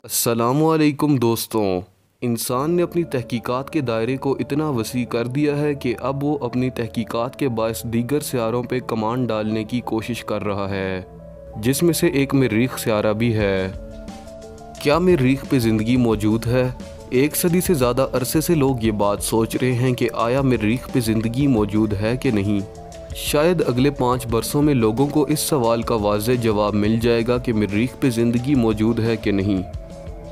अस्सलामुअलैकुम दोस्तों। इंसान ने अपनी तहकीकात के दायरे को इतना वसी कर दिया है कि अब वो अपनी तहकीकात के बायस दीगर सियारों पे कमान डालने की कोशिश कर रहा है, जिसमें से एक मरीख सियारा भी है। क्या मरीख पे ज़िंदगी मौजूद है? एक सदी से ज़्यादा अरसे से लोग ये बात सोच रहे हैं कि आया मरीख पे ज़िंदगी मौजूद है कि नहीं। शायद अगले 5 बरसों में लोगों को इस सवाल का वाज़ेह जवाब मिल जाएगा कि मरीख पे ज़िंदगी मौजूद है कि नहीं।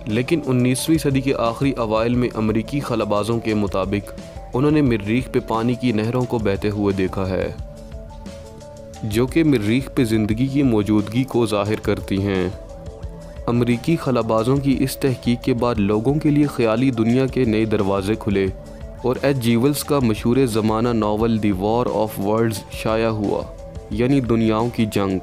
लेकिन 19वीं सदी के आखिरी अवाइल में अमरीकी खलाबाजों के मुताबिक उन्होंने मरीख पे पानी की नहरों को बहते हुए देखा है, जो कि मरीख पे ज़िंदगी की मौजूदगी को ज़ाहिर करती हैं। अमरीकी खलाबाजों की इस तहकीक के बाद लोगों के लिए ख़याली दुनिया के नए दरवाज़े खुले और एच.जी. वेल्स का मशहूर ज़माना novel the war of worlds शाया हुआ, यानी दुनियाओं की जंग।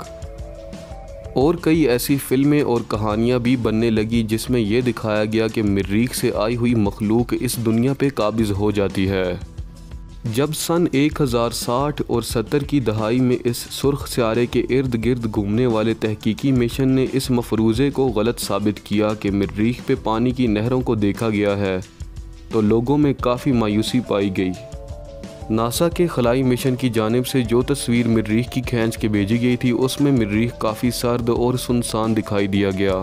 और कई ऐसी फिल्में और कहानियाँ भी बनने लगी जिसमें यह दिखाया गया कि मरीख से आई हुई मखलूक इस दुनिया पे काबिज़ हो जाती है। जब सन 1060 और 70 की दहाई में इस सुर्ख सियारे के इर्द गिर्द घूमने वाले तहकीकी मिशन ने इस मफरूज़े को गलत साबित किया कि मरीख पे पानी की नहरों को देखा गया है, तो लोगों में काफ़ी मायूसी पाई गई। नासा के खलाई मिशन की जानिब से जो तस्वीर मरीख की खींच के भेजी गई थी, उसमें मरीख काफ़ी सर्द और सुनसान दिखाई दिया गया।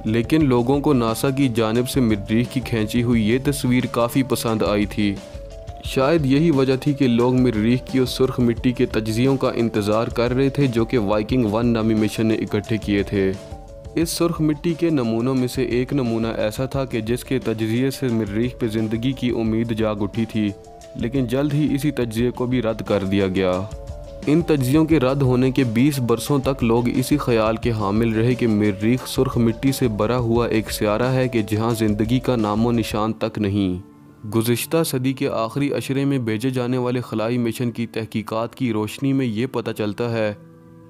लेकिन लोगों को नासा की जानिब से मरीख की खींची हुई ये तस्वीर काफ़ी पसंद आई थी। शायद यही वजह थी कि लोग मरीख की उस सुर्ख मिट्टी के तज्ज़ियों का इंतज़ार कर रहे थे जो कि वाइकिंग 1 नामी मिशन ने इकट्ठे किए थे। इस सुर्ख मिट्टी के नमूनों में से एक नमूना ऐसा था कि जिसके तज्ज़िये से मरीख पे ज़िंदगी की उम्मीद जाग उठी थी, लेकिन जल्द ही इसी तज्ज़िये को भी रद्द कर दिया गया। इन तज्ज़ियों के रद्द होने के 20 बरसों तक लोग इसी ख्याल के हामिल रहे कि मरीख सुर्ख मिट्टी से भरा हुआ एक सियारा है कि जहां ज़िंदगी का नामो निशान तक नहीं। गुज़िश्ता सदी के आखिरी अशरे में भेजे जाने वाले खलाई मिशन की तहकीकात की रोशनी में ये पता चलता है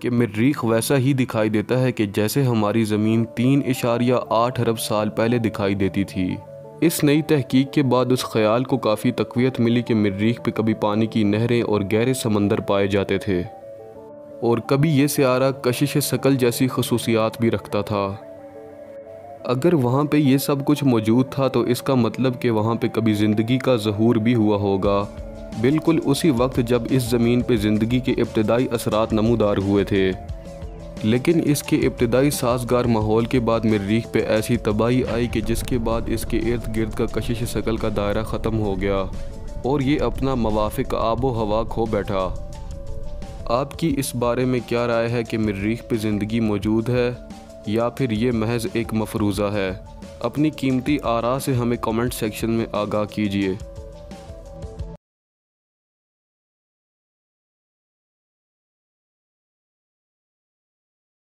कि मरीख वैसा ही दिखाई देता है कि जैसे हमारी ज़मीन 3.8 अरब साल पहले दिखाई देती थी। इस नई तहकीक के बाद उस ख्याल को काफ़ी तक़वियत मिली कि मरीख पे कभी पानी की नहरें और गहरे समंदर पाए जाते थे, और कभी ये सियारा कशिश शकल जैसी खसूसियात भी रखता था। अगर वहाँ पे ये सब कुछ मौजूद था तो इसका मतलब कि वहाँ पे कभी ज़िंदगी का ज़हूर भी हुआ होगा, बिल्कुल उसी वक्त जब इस ज़मीन पे ज़िंदगी के इब्तदाई असरात नमूदार हुए थे। लेकिन इसके इब्तदाई साज़गार माहौल के बाद मरीख पे ऐसी तबाही आई कि जिसके बाद इसके इर्द गिर्द का कशिश शकल का दायरा ख़त्म हो गया और ये अपना मवाफ़िक आबो हवा खो बैठा। आपकी इस बारे में क्या राय है कि मरीख पे ज़िंदगी मौजूद है या फिर ये महज एक मफरूज़ा है? अपनी कीमती आरा से हमें कमेंट सेक्शन में आगाह कीजिए।